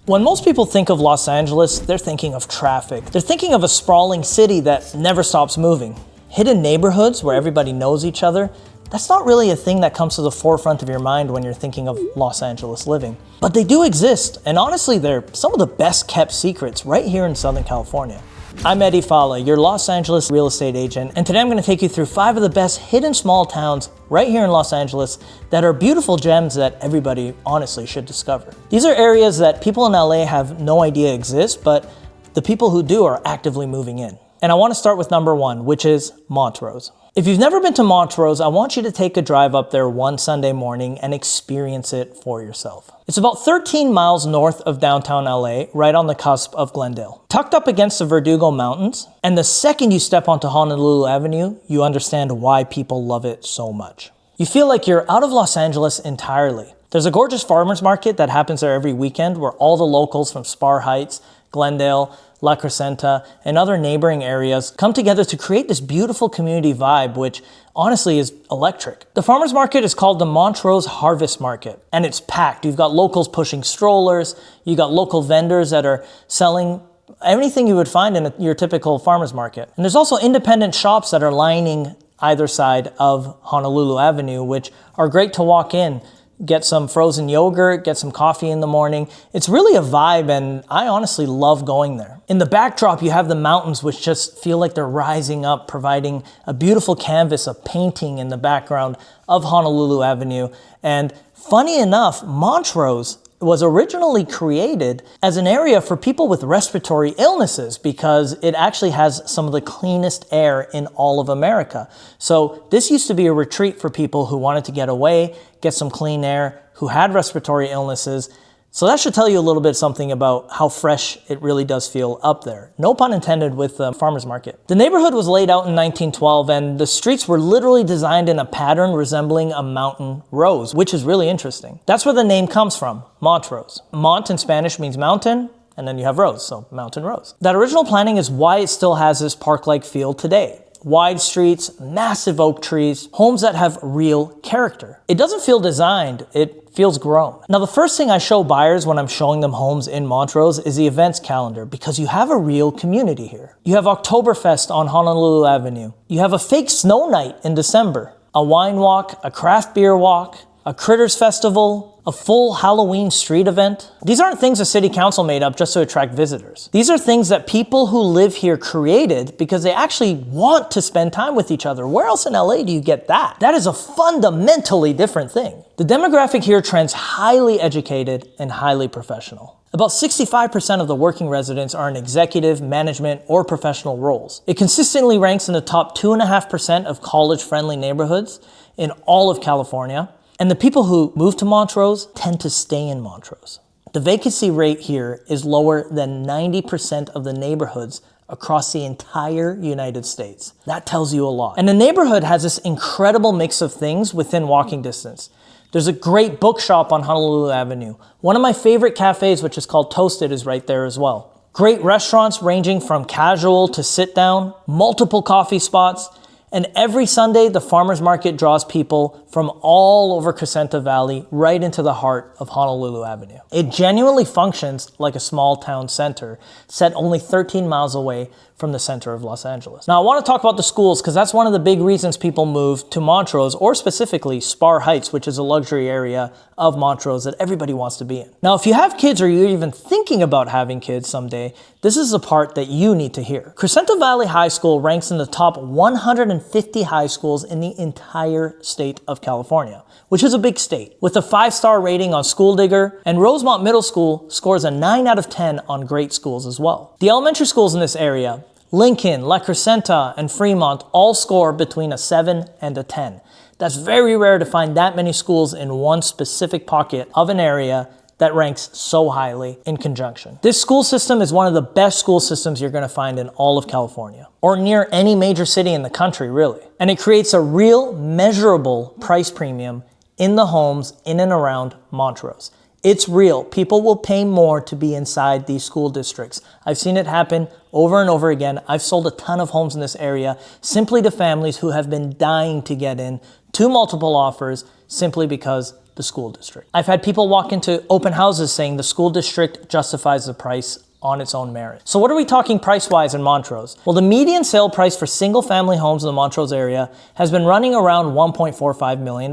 When most people think of Los Angeles, they're thinking of traffic. They're thinking of a sprawling city that never stops moving. Hidden neighborhoods where everybody knows each other, that's not really a thing that comes to the forefront of your mind when you're thinking of Los Angeles living. But they do exist, and honestly, they're some of the best kept secrets right here in Southern California. I'm Eddie Fallah, your Los Angeles real estate agent, and today I'm going to take you through 5 of the best hidden small towns right here in Los Angeles that are beautiful gems that everybody honestly should discover. These are areas that people in LA have no idea exist, but the people who do are actively moving in. And I want to start with number 1, which is Montrose. If you've never been to Montrose, I want you to take a drive up there one Sunday morning and experience it for yourself. It's about 13 miles north of downtown LA, right on the cusp of Glendale. Tucked up against the Verdugo Mountains, and the second you step onto Honolulu Avenue, you understand why people love it so much. You feel like you're out of Los Angeles entirely. There's a gorgeous farmers market that happens there every weekend where all the locals from Spar Heights, Glendale, La Crescenta, and other neighboring areas come together to create this beautiful community vibe, which honestly is electric. The farmers market is called the Montrose Harvest Market, and it's packed. You've got locals pushing strollers, you got local vendors that are selling anything you would find in your typical farmers market. And there's also independent shops that are lining either side of Honolulu Avenue, which are great to walk in. Get some frozen yogurt, get some coffee in the morning. It's really a vibe, and I honestly love going there. In the backdrop, you have the mountains, which just feel like they're rising up, providing a beautiful canvas, a painting in the background of Honolulu Avenue. And funny enough, Montrose was originally created as an area for people with respiratory illnesses because it actually has some of the cleanest air in all of America. So this used to be a retreat for people who wanted to get away, get some clean air, who had respiratory illnesses. So that should tell you a little bit something about how fresh it really does feel up there. No pun intended with the farmers market. The neighborhood was laid out in 1912, and the streets were literally designed in a pattern resembling a mountain rose, which is really interesting. That's where the name comes from, Montrose. Mont in Spanish means mountain, and then you have rose, so mountain rose. That original planning is why it still has this park-like feel today. Wide streets, massive oak trees, homes that have real character. It doesn't feel designed, it feels grown. Now, the first thing I show buyers when I'm showing them homes in Montrose is the events calendar, because you have a real community here. You have Oktoberfest on Honolulu Avenue. You have a fake snow night in December, a wine walk, a craft beer walk, a Critters Festival, a full Halloween street event. These aren't things the city council made up just to attract visitors. These are things that people who live here created because they actually want to spend time with each other. Where else in LA do you get that? That is a fundamentally different thing. The demographic here trends highly educated and highly professional. About 65% of the working residents are in executive, management, or professional roles. It consistently ranks in the top 2.5% of college-friendly neighborhoods in all of California. And the people who move to Montrose tend to stay in Montrose. The vacancy rate here is lower than 90% of the neighborhoods across the entire United States. That tells you a lot. And the neighborhood has this incredible mix of things within walking distance. There's a great bookshop on Honolulu Avenue. One of my favorite cafes, which is called Toasted, is right there as well. Great restaurants ranging from casual to sit down, multiple coffee spots, and every Sunday, the farmers market draws people from all over Crescenta Valley right into the heart of Honolulu Avenue. It genuinely functions like a small town center, set only 13 miles away from the center of Los Angeles. Now, I want to talk about the schools because that's one of the big reasons people move to Montrose, or specifically Spar Heights, which is a luxury area of Montrose that everybody wants to be in. Now, if you have kids or you're even thinking about having kids someday, this is the part that you need to hear. Crescenta Valley High School ranks in the top 150 high schools in the entire state of California, which is a big state. With a 5-star rating on School Digger, and Rosemont Middle School scores a 9 out of 10 on great schools as well. The elementary schools in this area, Lincoln, La Crescenta, and Fremont, all score between a 7 and a 10. That's very rare to find that many schools in one specific pocket of an area that ranks so highly in conjunction. This school system is one of the best school systems you're going to find in all of California, or near any major city in the country, really. And it creates a real, measurable price premium in the homes in and around Montrose. It's real. People will pay more to be inside these school districts. I've seen it happen over and over again. I've sold a ton of homes in this area simply to families who have been dying to get in, to multiple offers, simply because the school district. I've had people walk into open houses saying the school district justifies the price on its own merit. So what are we talking price-wise in Montrose? Well, the median sale price for single-family homes in the Montrose area has been running around $1.45 million.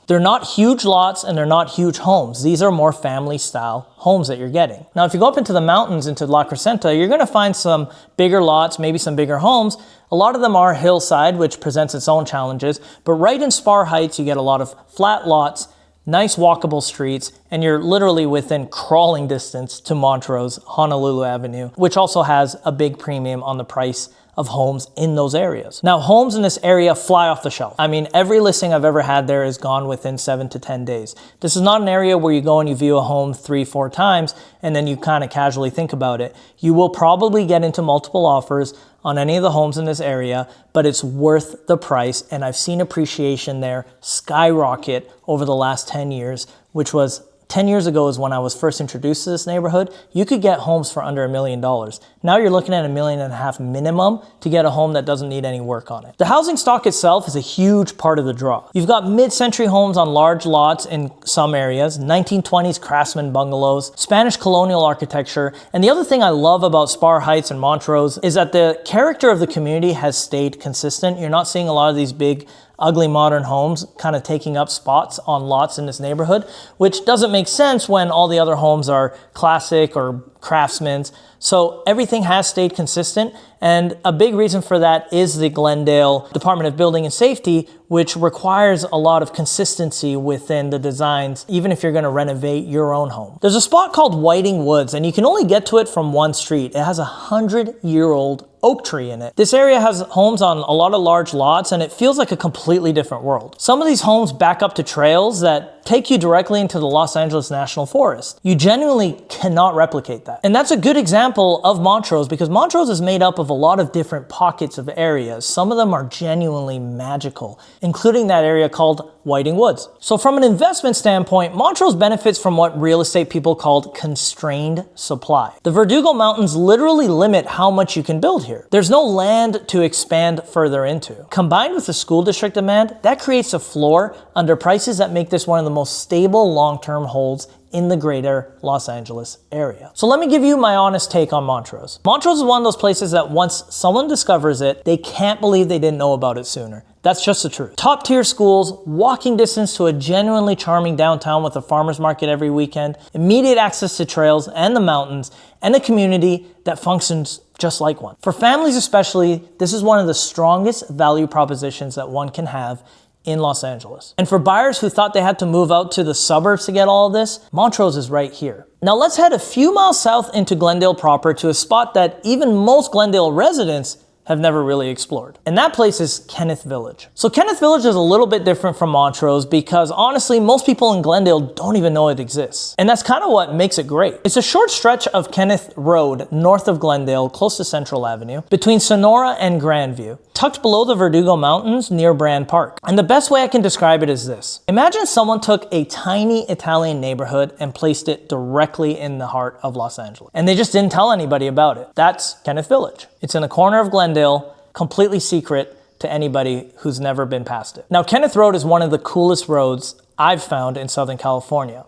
They're not huge lots and they're not huge homes. These are more family-style homes that you're getting. Now, if you go up into the mountains, into La Crescenta, you're gonna find some bigger lots, maybe some bigger homes. A lot of them are hillside, which presents its own challenges, but right in Spar Heights, you get a lot of flat lots, nice walkable streets, and you're literally within crawling distance to Montrose, Honolulu Avenue, which also has a big premium on the price of homes in those areas. Now, homes in this area fly off the shelf. I mean, every listing I've ever had there is gone within 7 to 10 days. This is not an area where you go and you view a home 3-4 times and then you kind of casually think about it. You will probably get into multiple offers on any of the homes in this area, but it's worth the price. And I've seen appreciation there skyrocket over the last 10 years, which was 10 years ago is when I was first introduced to this neighborhood. You could get homes for under $1 million. Now you're looking at $1.5 million minimum to get a home that doesn't need any work on it. The housing stock itself is a huge part of the draw. You've got mid-century homes on large lots in some areas, 1920s craftsman bungalows, Spanish colonial architecture. And the other thing I love about Spar Heights and Montrose is that the character of the community has stayed consistent. You're not seeing a lot of these big ugly modern homes kind of taking up spots on lots in this neighborhood, which doesn't make sense when all the other homes are classic or craftsman's. So everything has stayed consistent, and a big reason for that is the Glendale Department of Building and Safety, which requires a lot of consistency within the designs, even if you're going to renovate your own home. There's a spot called Whiting Woods, and you can only get to it from one street. It has a 100-year-old oak tree in it. This area has homes on a lot of large lots, and it feels like a completely different world. Some of these homes back up to trails that take you directly into the Los Angeles National Forest. You genuinely cannot replicate that. And that's a good example of Montrose, because Montrose is made up of a lot of different pockets of areas. Some of them are genuinely magical, including that area called Whiting Woods. So from an investment standpoint, Montrose benefits from what real estate people called constrained supply. The Verdugo Mountains literally limit how much you can build here. There's no land to expand further into. Combined with the school district demand, that creates a floor under prices that make this one of the most stable long-term holds in the greater Los Angeles area. So let me give you my honest take on Montrose. Montrose is one of those places that once someone discovers it, they can't believe they didn't know about it sooner. That's just the truth. Top tier schools, walking distance to a genuinely charming downtown with a farmer's market every weekend, immediate access to trails and the mountains, and a community that functions just like one. For families especially, this is one of the strongest value propositions that one can have in Los Angeles. And for buyers who thought they had to move out to the suburbs to get all of this, Montrose is right here. Now let's head a few miles south into Glendale proper to a spot that even most Glendale residents have never really explored. And that place is Kenneth Village. So Kenneth Village is a little bit different from Montrose because honestly, most people in Glendale don't even know it exists. And that's kind of what makes it great. It's a short stretch of Kenneth Road north of Glendale, close to Central Avenue, between Sonora and Grandview, tucked below the Verdugo Mountains near Brand Park. And the best way I can describe it is this. Imagine someone took a tiny Italian neighborhood and placed it directly in the heart of Los Angeles. And they just didn't tell anybody about it. That's Kenneth Village. It's in a corner of Glendale, completely secret to anybody who's never been past it. Now, Kenneth Road is one of the coolest roads I've found in Southern California.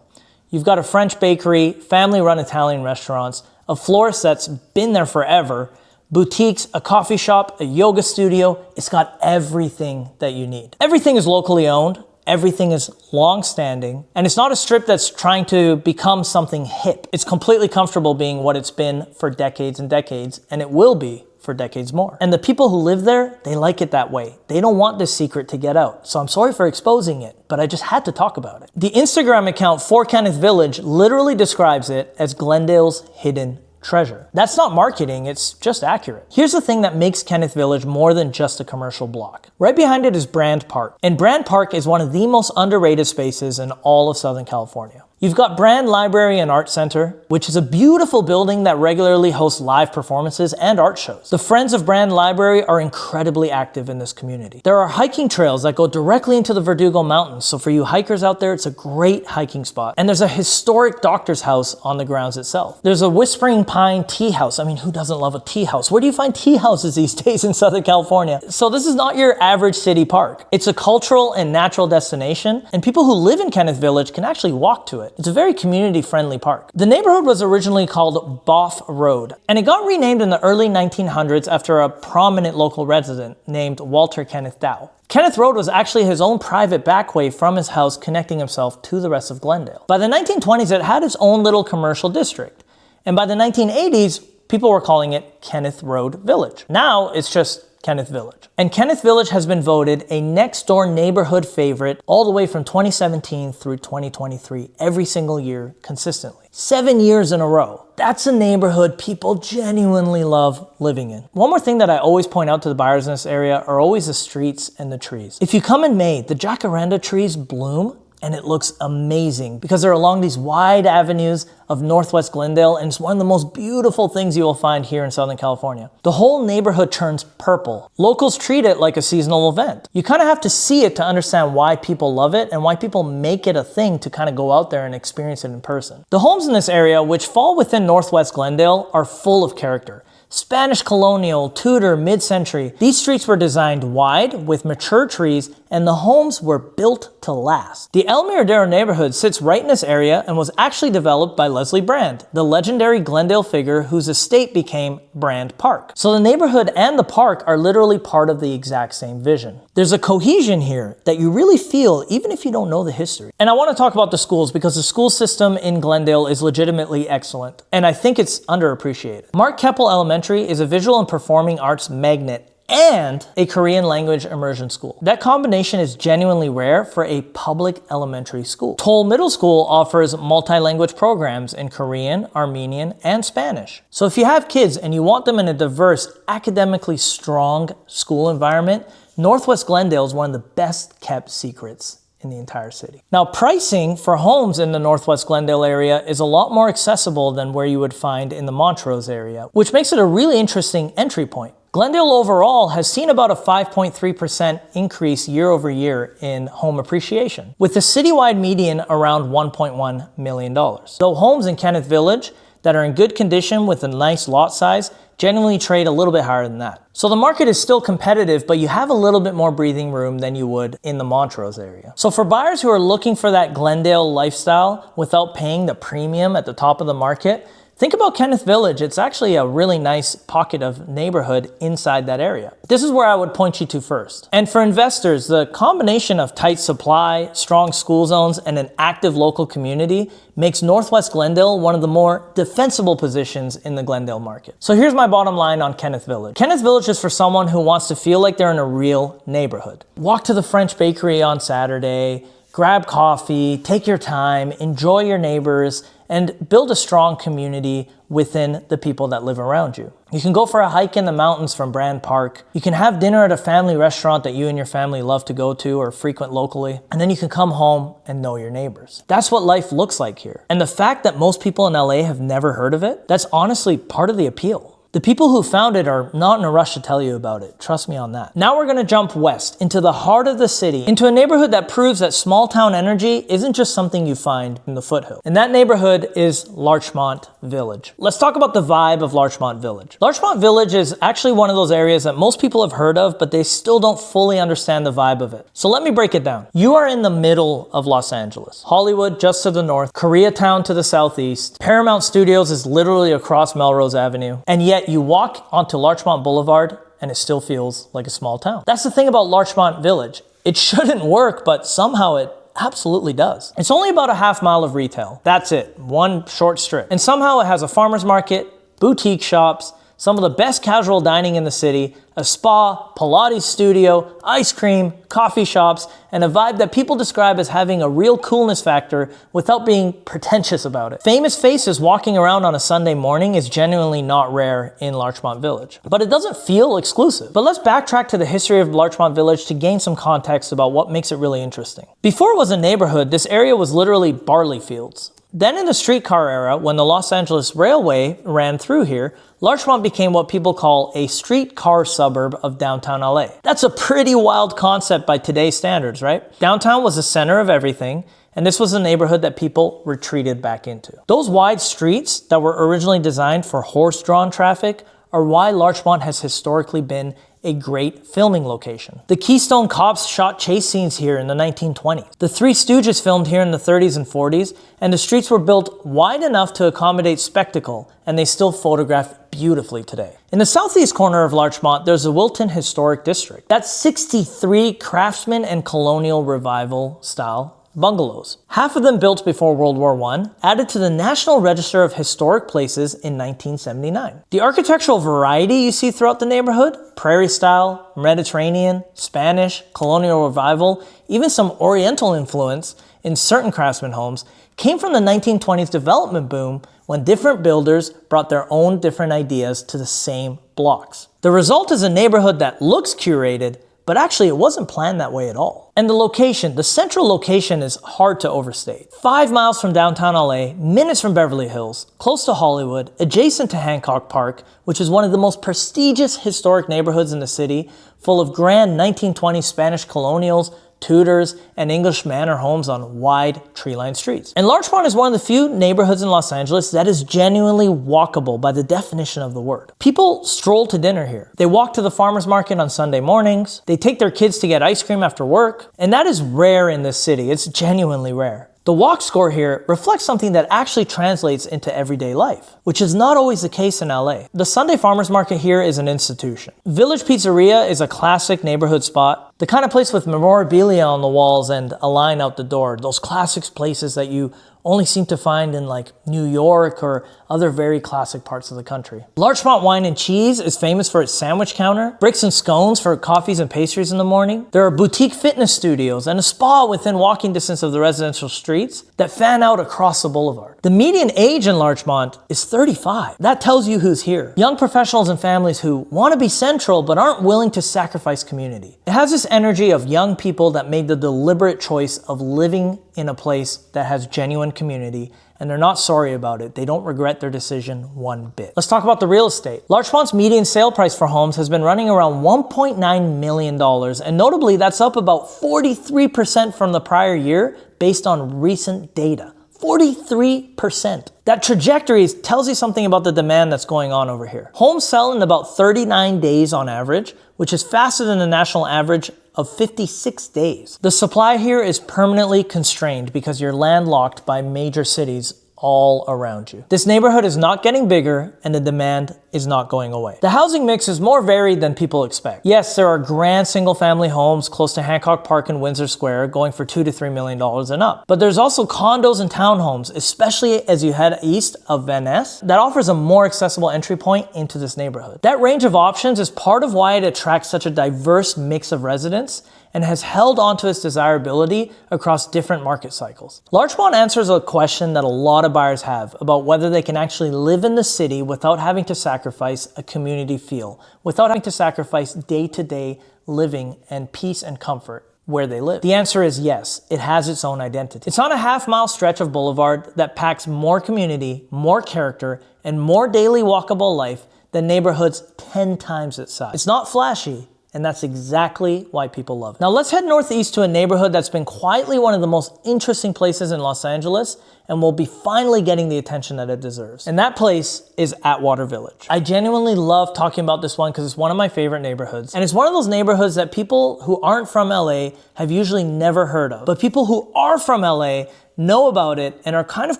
You've got a French bakery, family-run Italian restaurants, a florist that's been there forever, boutiques, a coffee shop, a yoga studio. It's got everything that you need. Everything is locally owned. Everything is long-standing, and it's not a strip that's trying to become something hip. It's completely comfortable being what it's been for decades and decades, and it will be for decades more. And the people who live there, they like it that way. They don't want this secret to get out. So I'm sorry for exposing it, but I just had to talk about it. The Instagram account for Kenneth Village literally describes it as Glendale's hidden treasure. That's not marketing, it's just accurate. Here's the thing that makes Kenneth Village more than just a commercial block. Right behind it is Brand Park, and Brand Park is one of the most underrated spaces in all of Southern California. You've got Brand Library and Art Center, which is a beautiful building that regularly hosts live performances and art shows. The Friends of Brand Library are incredibly active in this community. There are hiking trails that go directly into the Verdugo Mountains, so for you hikers out there, it's a great hiking spot. And there's a historic doctor's house on the grounds itself. There's a Whispering Pine tea house. I mean, who doesn't love a tea house? Where do you find tea houses these days in Southern California? So this is not your average city park. It's a cultural and natural destination, and people who live in Kenneth Village can actually walk to it. It's a very community-friendly park. The neighborhood was originally called Boff Road, and it got renamed in the early 1900s after a prominent local resident named Walter Kenneth Dow. Kenneth Road was actually his own private backway from his house connecting himself to the rest of Glendale. By the 1920s, it had its own little commercial district, and by the 1980s, people were calling it Kenneth Road Village. Now, it's just Kenneth Village. And Kenneth Village has been voted a next door neighborhood favorite all the way from 2017 through 2023, every single year consistently. 7 years in a row. That's a neighborhood people genuinely love living in. One more thing that I always point out to the buyers in this area are always the streets and the trees. If you come in May, the jacaranda trees bloom, and it looks amazing because they're along these wide avenues of Northwest Glendale, and it's one of the most beautiful things you will find here in Southern California. The whole neighborhood turns purple. Locals treat it like a seasonal event. You kind of have to see it to understand why people love it and why people make it a thing to kind of go out there and experience it in person. The homes in this area, which fall within Northwest Glendale, are full of character. Spanish colonial, Tudor, mid-century. These streets were designed wide with mature trees, and the homes were built to last. The El Miradero neighborhood sits right in this area and was actually developed by Leslie Brand, the legendary Glendale figure whose estate became Brand Park. So the neighborhood and the park are literally part of the exact same vision. There's a cohesion here that you really feel even if you don't know the history. And I want to talk about the schools because the school system in Glendale is legitimately excellent, and I think it's underappreciated. Mark Keppel Elementary is a visual and performing arts magnet and a Korean language immersion school. That combination is genuinely rare for a public elementary school. Toll Middle School offers multi-language programs in Korean, Armenian, and Spanish. So if you have kids and you want them in a diverse, academically strong school environment, Northwest Glendale is one of the best kept secrets in the entire city. Now, pricing for homes in the Northwest Glendale area is a lot more accessible than where you would find in the Montrose area, which makes it a really interesting entry point. Glendale overall has seen about a 5.3% increase year over year in home appreciation, with the citywide median around $1.1 million. Though homes in Kenneth Village that are in good condition with a nice lot size generally trade a little bit higher than that. So the market is still competitive, but you have a little bit more breathing room than you would in the Montrose area. So for buyers who are looking for that Glendale lifestyle without paying the premium at the top of the market, think about Kenneth Village. It's actually a really nice pocket of neighborhood inside that area. This is where I would point you to first. And for investors, the combination of tight supply, strong school zones, and an active local community makes Northwest Glendale one of the more defensible positions in the Glendale market. So here's my bottom line on Kenneth Village. Kenneth Village is for someone who wants to feel like they're in a real neighborhood. Walk to the French bakery on Saturday, grab coffee, take your time, enjoy your neighbors, and build a strong community within the people that live around you. You can go for a hike in the mountains from Brand Park. You can have dinner at a family restaurant that you and your family love to go to or frequent locally. And then you can come home and know your neighbors. That's what life looks like here. And the fact that most people in LA have never heard of it, that's honestly part of the appeal. The people who found it are not in a rush to tell you about it. Trust me on that. Now we're gonna jump west into the heart of the city, into a neighborhood that proves that small town energy isn't just something you find in the foothill. And that neighborhood is Larchmont Village. Let's talk about the vibe of Larchmont Village. Larchmont Village is actually one of those areas that most people have heard of, but they still don't fully understand the vibe of it. So let me break it down. You are in the middle of Los Angeles. Hollywood just to the north, Koreatown to the southeast, Paramount Studios is literally across Melrose Avenue, and yet you walk onto Larchmont Boulevard and it still feels like a small town. That's the thing about Larchmont Village. It shouldn't work, but somehow it absolutely does. It's only about a half mile of retail. That's it, one short strip. And somehow it has a farmer's market, boutique shops, some of the best casual dining in the city, a spa, Pilates studio, ice cream, coffee shops, and a vibe that people describe as having a real coolness factor without being pretentious about it. Famous faces walking around on a Sunday morning is genuinely not rare in Larchmont Village, but it doesn't feel exclusive. But let's backtrack to the history of Larchmont Village to gain some context about what makes it really interesting. Before it was a neighborhood, this area was literally barley fields. Then in the streetcar era, when the Los Angeles Railway ran through here, Larchmont became what people call a streetcar suburb of downtown LA. That's a pretty wild concept by today's standards, right? Downtown was the center of everything, and this was a neighborhood that people retreated back into. Those wide streets that were originally designed for horse-drawn traffic are why Larchmont has historically been a great filming location. The Keystone Cops shot chase scenes here in the 1920s. The Three Stooges filmed here in the 30s and 40s, and the streets were built wide enough to accommodate spectacle, and they still photograph beautifully today. In the southeast corner of Larchmont, there's the Wilton Historic District. That's 63 Craftsman and Colonial Revival style bungalows. Half of them built before World War I, added to the National Register of Historic Places in 1979. The architectural variety you see throughout the neighborhood, prairie style, Mediterranean, Spanish, Colonial Revival, even some Oriental influence in certain craftsman homes, came from the 1920s development boom when different builders brought their own different ideas to the same blocks. The result is a neighborhood that looks curated, but actually it wasn't planned that way at all. And the location, the central location is hard to overstate. 5 miles from downtown LA, minutes from Beverly Hills, close to Hollywood, adjacent to Hancock Park, which is one of the most prestigious historic neighborhoods in the city, full of grand 1920s Spanish colonials, Tudors, and English manor homes on wide tree-lined streets. And Larchmont is one of the few neighborhoods in Los Angeles that is genuinely walkable by the definition of the word. People stroll to dinner here. They walk to the farmer's market on Sunday mornings. They take their kids to get ice cream after work. And that is rare in this city. It's genuinely rare. The walk score here reflects something that actually translates into everyday life, which is not always the case in LA. The Sunday farmers market here is an institution. Village Pizzeria is a classic neighborhood spot, the kind of place with memorabilia on the walls and a line out the door, those classic places that you only seem to find in like New York or other very classic parts of the country. Larchmont Wine and Cheese is famous for its sandwich counter, bricks and scones for coffees and pastries in the morning. There are boutique fitness studios and a spa within walking distance of the residential streets that fan out across the boulevard. The median age in Larchmont is 35. That tells you who's here. Young professionals and families who want to be central but aren't willing to sacrifice community. It has this energy of young people that made the deliberate choice of living in a place that has genuine community, and they're not sorry about it. They don't regret their decision one bit. Let's talk about the real estate. Larchmont's median sale price for homes has been running around $1.9 million, and notably that's up about 43% from the prior year based on recent data. 43%. That trajectory tells you something about the demand that's going on over here. Homes sell in about 39 days on average, which is faster than the national average of 56 days. The supply here is permanently constrained because you're landlocked by major cities all around you. This neighborhood is not getting bigger and the demand is not going away. The housing mix is more varied than people expect. Yes, there are grand single-family homes close to Hancock Park and Windsor Square going for $2 to $3 million and up. But there's also condos and townhomes, especially as you head east of Van Ness, that offers a more accessible entry point into this neighborhood. That range of options is part of why it attracts such a diverse mix of residents and has held onto its desirability across different market cycles. Larchmont answers a question that a lot of buyers have about whether they can actually live in the city without having to sacrifice a community feel, without having to sacrifice day-to-day living and peace and comfort where they live. The answer is yes, it has its own identity. It's on a half-mile stretch of boulevard that packs more community, more character, and more daily walkable life than neighborhoods 10 times its size. It's not flashy, and that's exactly why people love it. Now let's head northeast to a neighborhood that's been quietly one of the most interesting places in Los Angeles and will be finally getting the attention that it deserves. And that place is Atwater Village. I genuinely love talking about this one because it's one of my favorite neighborhoods. And it's one of those neighborhoods that people who aren't from LA have usually never heard of. But people who are from LA know about it, and are kind of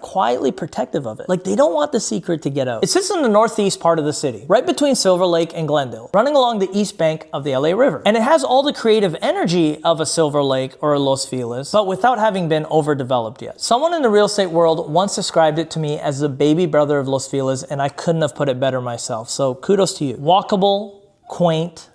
quietly protective of it. Like they don't want the secret to get out. It sits in the northeast part of the city, right between Silver Lake and Glendale, running along the east bank of the LA River. And it has all the creative energy of a Silver Lake or a Los Feliz, but without having been overdeveloped yet. Someone in the real estate world once described it to me as the baby brother of Los Feliz, and I couldn't have put it better myself. So kudos to you. Walkable, quaint,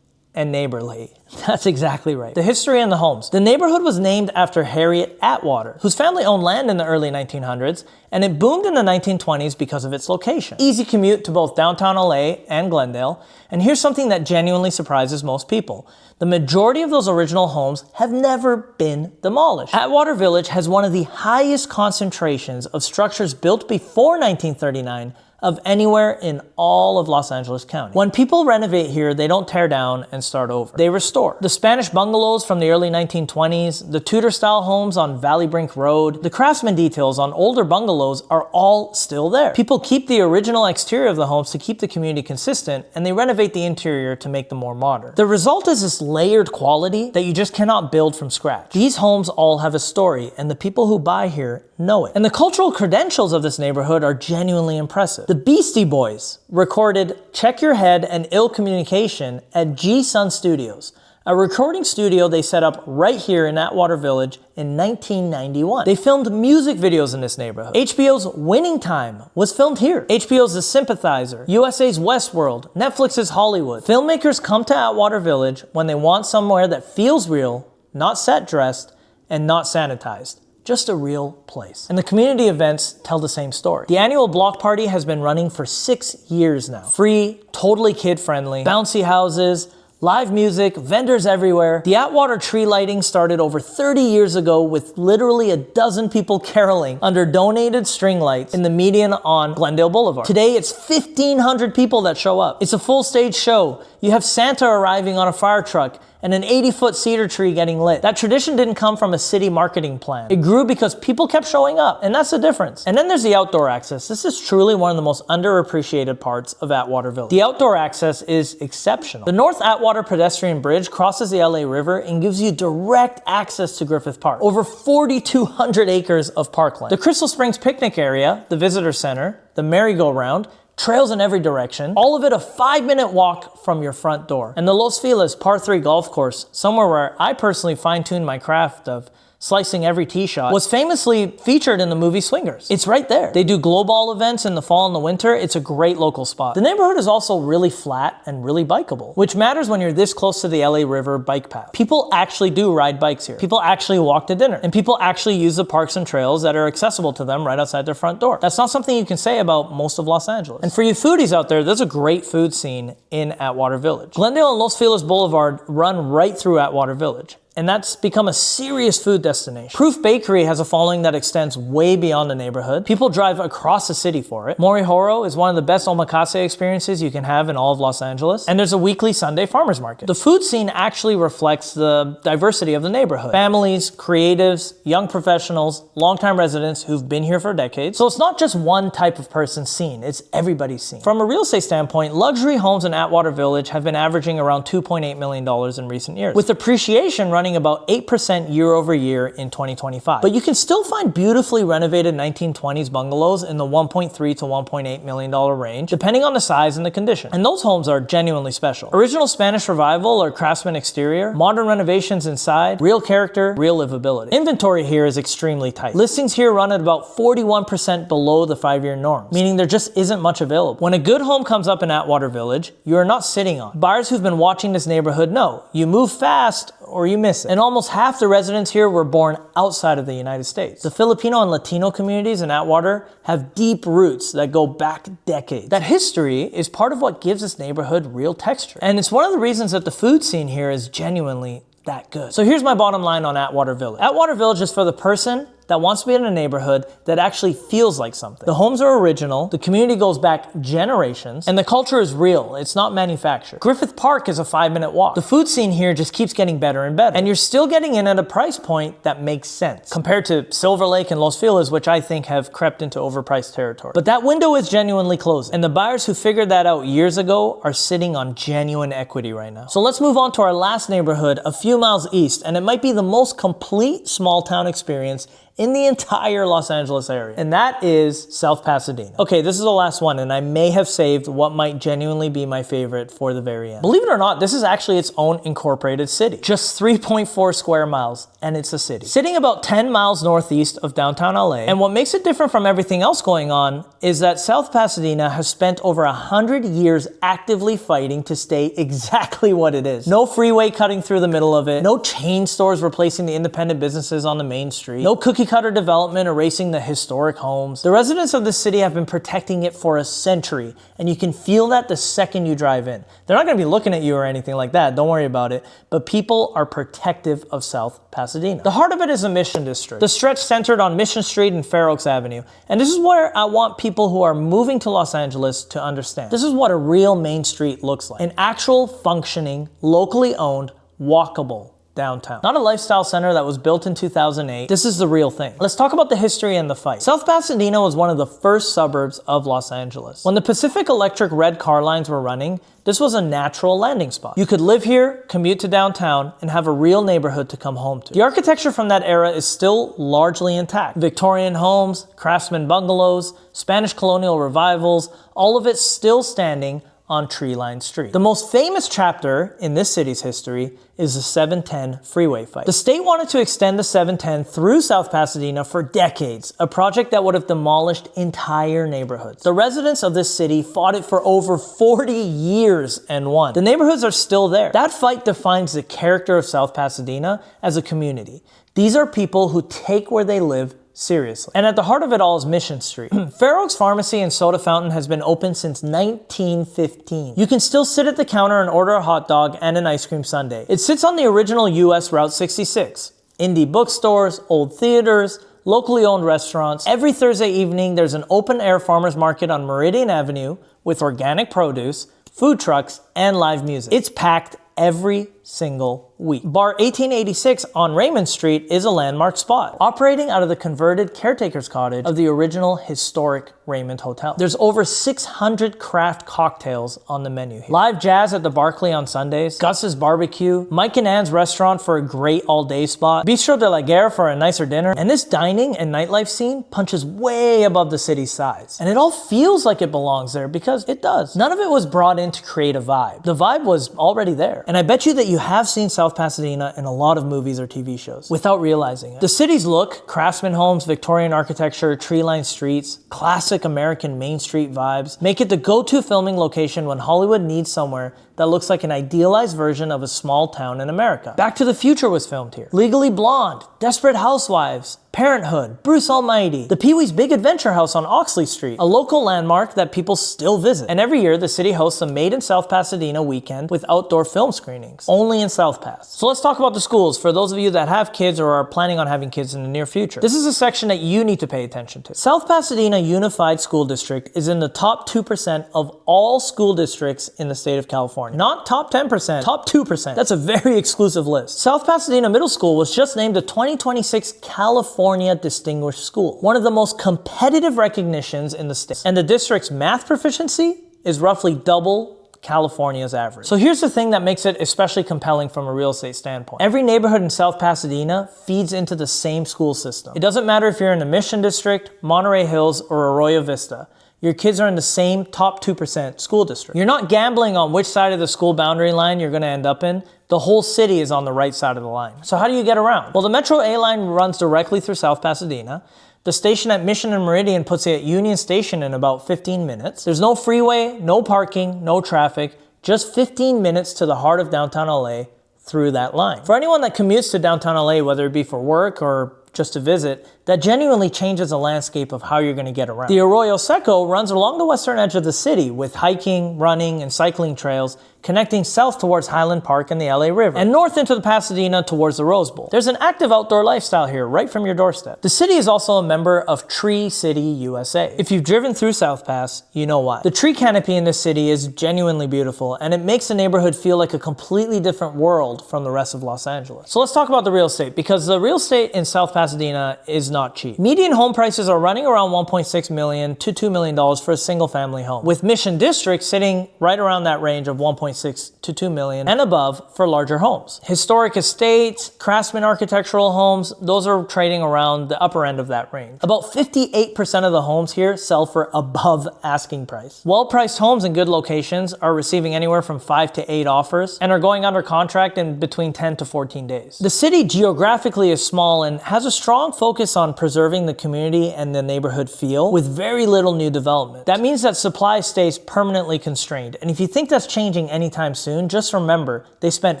and neighborly. That's exactly right. The history and the homes. The neighborhood was named after Harriet Atwater, whose family owned land in the early 1900s, and it boomed in the 1920s because of its location. Easy commute to both downtown LA and Glendale, and here's something that genuinely surprises most people. The majority of those original homes have never been demolished. Atwater Village has one of the highest concentrations of structures built before 1939 of anywhere in all of Los Angeles County. When people renovate here, they don't tear down and start over. They restore. The Spanish bungalows from the early 1920s, the Tudor-style homes on Valley Brink Road, the craftsman details on older bungalows are all still there. People keep the original exterior of the homes to keep the community consistent, and they renovate the interior to make them more modern. The result is this layered quality that you just cannot build from scratch. These homes all have a story, and the people who buy here know it. And the cultural credentials of this neighborhood are genuinely impressive. The Beastie Boys recorded Check Your Head and Ill Communication at G-Sun Studios, a recording studio they set up right here in Atwater Village in 1991. They filmed music videos in this neighborhood. HBO's Winning Time was filmed here. HBO's The Sympathizer, USA's Westworld, Netflix's Hollywood. Filmmakers come to Atwater Village when they want somewhere that feels real, not set dressed, and not sanitized. Just a real place. And the community events tell the same story. The annual block party has been running for 6 years now. Free, totally kid-friendly, bouncy houses, live music, vendors everywhere. The Atwater tree lighting started over 30 years ago with literally a dozen people caroling under donated string lights in the median on Glendale Boulevard. Today, it's 1,500 people that show up. It's a full stage show. You have Santa arriving on a fire truck and an 80-foot cedar tree getting lit. That tradition didn't come from a city marketing plan. It grew because people kept showing up, and that's the difference. And then there's the outdoor access. This is truly one of the most underappreciated parts of Atwater Village. The outdoor access is exceptional. The North Atwater pedestrian bridge crosses the LA River and gives you direct access to Griffith Park. Over 4,200 acres of parkland. The Crystal Springs picnic area, the visitor center, the merry-go-round, trails in every direction, all of it a 5-minute walk from your front door. And the Los Feliz par 3 golf course, somewhere where I personally fine-tuned my craft of slicing every tee shot, was famously featured in the movie Swingers. It's right there. They do glow ball events in the fall and the winter. It's a great local spot. The neighborhood is also really flat and really bikeable, which matters when you're this close to the LA River bike path. People actually do ride bikes here. People actually walk to dinner, and people actually use the parks and trails that are accessible to them right outside their front door. That's not something you can say about most of Los Angeles. And for you foodies out there, there's a great food scene in Atwater Village. Glendale and Los Feliz Boulevard run right through Atwater Village, and that's become a serious food destination. Proof Bakery has a following that extends way beyond the neighborhood. People drive across the city for it. Morihoro is one of the best omakase experiences you can have in all of Los Angeles. And there's a weekly Sunday farmers market. The food scene actually reflects the diversity of the neighborhood. Families, creatives, young professionals, longtime residents who've been here for decades. So it's not just one type of person's scene, it's everybody's scene. From a real estate standpoint, luxury homes in Atwater Village have been averaging around $2.8 million in recent years, with appreciation running about 8% year over year in 2025. But you can still find beautifully renovated 1920s bungalows in the $1.3 to $1.8 million range, depending on the size and the condition. And those homes are genuinely special. Original Spanish Revival or craftsman exterior, modern renovations inside, real character, real livability. Inventory here is extremely tight. Listings here run at about 41% below the 5-year norms, meaning there just isn't much available. When a good home comes up in Atwater Village, you are not sitting on. Buyers who've been watching this neighborhood know, you move fast or you miss it. And almost half the residents here were born outside of the United States. The Filipino and Latino communities in Atwater have deep roots that go back decades. That history is part of what gives this neighborhood real texture. And it's one of the reasons that the food scene here is genuinely that good. So here's my bottom line on Atwater Village. Atwater Village is for the person that wants to be in a neighborhood that actually feels like something. The homes are original, the community goes back generations, and the culture is real. It's not manufactured. Griffith Park is a 5-minute walk. The food scene here just keeps getting better and better, and you're still getting in at a price point that makes sense compared to Silver Lake and Los Feliz, which I think have crept into overpriced territory. But that window is genuinely closing, and the buyers who figured that out years ago are sitting on genuine equity right now. So let's move on to our last neighborhood a few miles east, and it might be the most complete small town experience in the entire Los Angeles area, and that is South Pasadena. Okay, this is the last one, and I may have saved what might genuinely be my favorite for the very end. Believe it or not, this is actually its own incorporated city. Just 3.4 square miles, and it's a city. Sitting about 10 miles northeast of downtown LA, and what makes it different from everything else going on is that South Pasadena has spent over 100 years actively fighting to stay exactly what it is. No freeway cutting through the middle of it, no chain stores replacing the independent businesses on the main street, no cookie cutter development erasing the historic homes. The residents of this city have been protecting it for a century, and you can feel that the second you drive in. They're not gonna be looking at you or anything like that, don't worry about it, but people are protective of South Pasadena. The heart of it is the Mission District, the stretch centered on Mission Street and Fair Oaks Avenue, and this is where I want people who are moving to Los Angeles to understand. This is what a real main street looks like. An actual functioning, locally owned, walkable downtown. Not a lifestyle center that was built in 2008. This is the real thing. Let's talk about the history and the fight. South Pasadena was one of the first suburbs of Los Angeles. When the Pacific Electric red car lines were running, this was a natural landing spot. You could live here, commute to downtown, and have a real neighborhood to come home to. The architecture from that era is still largely intact. Victorian homes, craftsman bungalows, Spanish colonial revivals, all of it still standing on tree-lined street. The most famous chapter in this city's history is the 710 freeway fight. The state wanted to extend the 710 through South Pasadena for decades, a project that would have demolished entire neighborhoods. The residents of this city fought it for over 40 years and won. The neighborhoods are still there. That fight defines the character of South Pasadena as a community. These are people who take where they live seriously. And at the heart of it all is Mission Street. Fair Oaks Pharmacy and Soda Fountain has been open since 1915. You can still sit at the counter and order a hot dog and an ice cream sundae. It sits on the original US Route 66. Indie bookstores, old theaters, locally owned restaurants. Every Thursday evening, there's an open-air farmers market on Meridian Avenue with organic produce, food trucks, and live music. It's packed every single week. Bar 1886 on Raymond Street is a landmark spot, operating out of the converted caretaker's cottage of the original historic Raymond Hotel. There's over 600 craft cocktails on the menu here. Live jazz at the Barclay on Sundays, Gus's Barbecue, Mike and Ann's Restaurant for a great all-day spot, Bistro de la Guerre for a nicer dinner, and this dining and nightlife scene punches way above the city's size. And it all feels like it belongs there because it does. None of it was brought in to create a vibe. The vibe was already there. And I bet you that you have seen South Pasadena in a lot of movies or TV shows without realizing it. The city's look, craftsman homes, Victorian architecture, tree-lined streets, classic American Main Street vibes, make it the go-to filming location when Hollywood needs somewhere that looks like an idealized version of a small town in America. Back to the Future was filmed here. Legally Blonde, Desperate Housewives, Parenthood, Bruce Almighty, the Pee-wee's Big Adventure House on Oxley Street, a local landmark that people still visit. And every year, the city hosts a Made in South Pasadena weekend with outdoor film screenings, only in South Pas. So let's talk about the schools for those of you that have kids or are planning on having kids in the near future. This is a section that you need to pay attention to. South Pasadena Unified School District is in the top 2% of all school districts in the state of California. Not top 10%, top 2%. That's a very exclusive list. South Pasadena Middle School was just named the 2026 California Distinguished School, one of the most competitive recognitions in the state. And the district's math proficiency is roughly double California's average. So here's the thing that makes it especially compelling from a real estate standpoint. Every neighborhood in South Pasadena feeds into the same school system. It doesn't matter if you're in the Mission District, Monterey Hills, or Arroyo Vista. Your kids are in the same top 2% school district. You're not gambling on which side of the school boundary line you're gonna end up in. The whole city is on the right side of the line. So how do you get around? Well, the Metro A line runs directly through South Pasadena. The station at Mission and Meridian puts you at Union Station in about 15 minutes. There's no freeway, no parking, no traffic, just 15 minutes to the heart of downtown LA through that line. For anyone that commutes to downtown LA, whether it be for work or just to visit, that genuinely changes the landscape of how you're going to get around. The Arroyo Seco runs along the western edge of the city with hiking, running, and cycling trails connecting south towards Highland Park and the LA River, and north into the Pasadena towards the Rose Bowl. There's an active outdoor lifestyle here right from your doorstep. The city is also a member of Tree City USA. If you've driven through South Pass, you know why. The tree canopy in this city is genuinely beautiful, and it makes the neighborhood feel like a completely different world from the rest of Los Angeles. So let's talk about the real estate, because the real estate in South Pasadena is not cheap. Median home prices are running around $1.6 million to $2 million for a single family home, with Mission District sitting right around that range of $1.5 1.6 to 2 million and above for larger homes. Historic estates, craftsman architectural homes, those are trading around the upper end of that range. About 58% of the homes here sell for above asking price. Well-priced homes in good locations are receiving anywhere from 5 to 8 offers and are going under contract in between 10 to 14 days. The city geographically is small and has a strong focus on preserving the community and the neighborhood feel with very little new development. That means that supply stays permanently constrained. And if you think that's changing anytime soon, just remember, they spent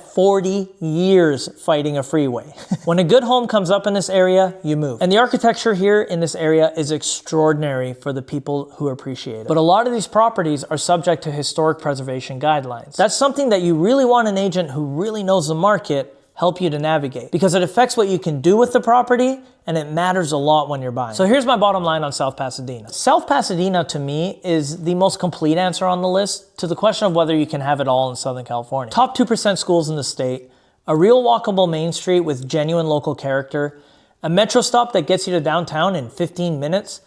40 years fighting a freeway. When a good home comes up in this area, you move. And the architecture here in this area is extraordinary for the people who appreciate it. But a lot of these properties are subject to historic preservation guidelines. That's something that you really want an agent who really knows the market help you to navigate, because it affects what you can do with the property and it matters a lot when you're buying. So here's my bottom line on South Pasadena. South Pasadena to me is the most complete answer on the list to the question of whether you can have it all in Southern California. Top 2% schools in the state, a real walkable main street with genuine local character, a metro stop that gets you to downtown in 15 minutes,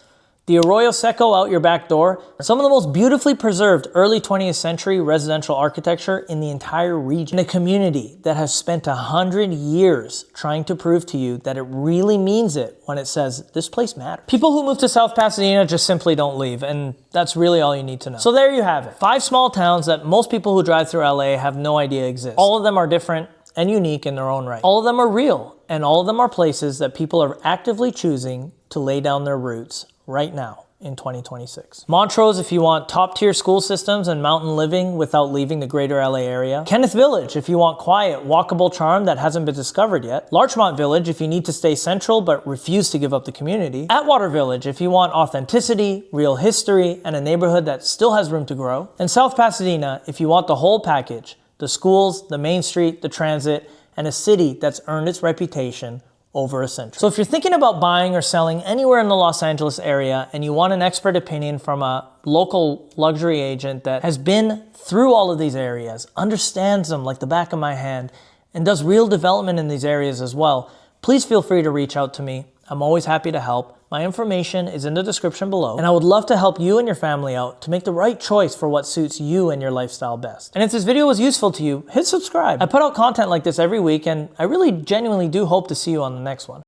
the Arroyo Seco out your back door, some of the most beautifully preserved early 20th century residential architecture in the entire region. And a community that has spent 100 years trying to prove to you that it really means it when it says this place matters. People who move to South Pasadena just simply don't leave, and that's really all you need to know. So there you have it. 5 small towns that most people who drive through LA have no idea exist. All of them are different and unique in their own right. All of them are real, and all of them are places that people are actively choosing to lay down their roots right now in 2026. Montrose if you want top-tier school systems and mountain living without leaving the greater LA area. Kenneth Village if you want quiet, walkable charm that hasn't been discovered yet. Larchmont Village if you need to stay central but refuse to give up the community. Atwater Village if you want authenticity, real history, and a neighborhood that still has room to grow. And South Pasadena if you want the whole package, the schools, the main street, the transit, and a city that's earned its reputation over a century. So if you're thinking about buying or selling anywhere in the Los Angeles area and you want an expert opinion from a local luxury agent that has been through all of these areas, understands them like the back of my hand, and does real development in these areas as well, please feel free to reach out to me. I'm always happy to help. My information is in the description below, and I would love to help you and your family out to make the right choice for what suits you and your lifestyle best. And if this video was useful to you, hit subscribe. I put out content like this every week, and I really genuinely do hope to see you on the next one.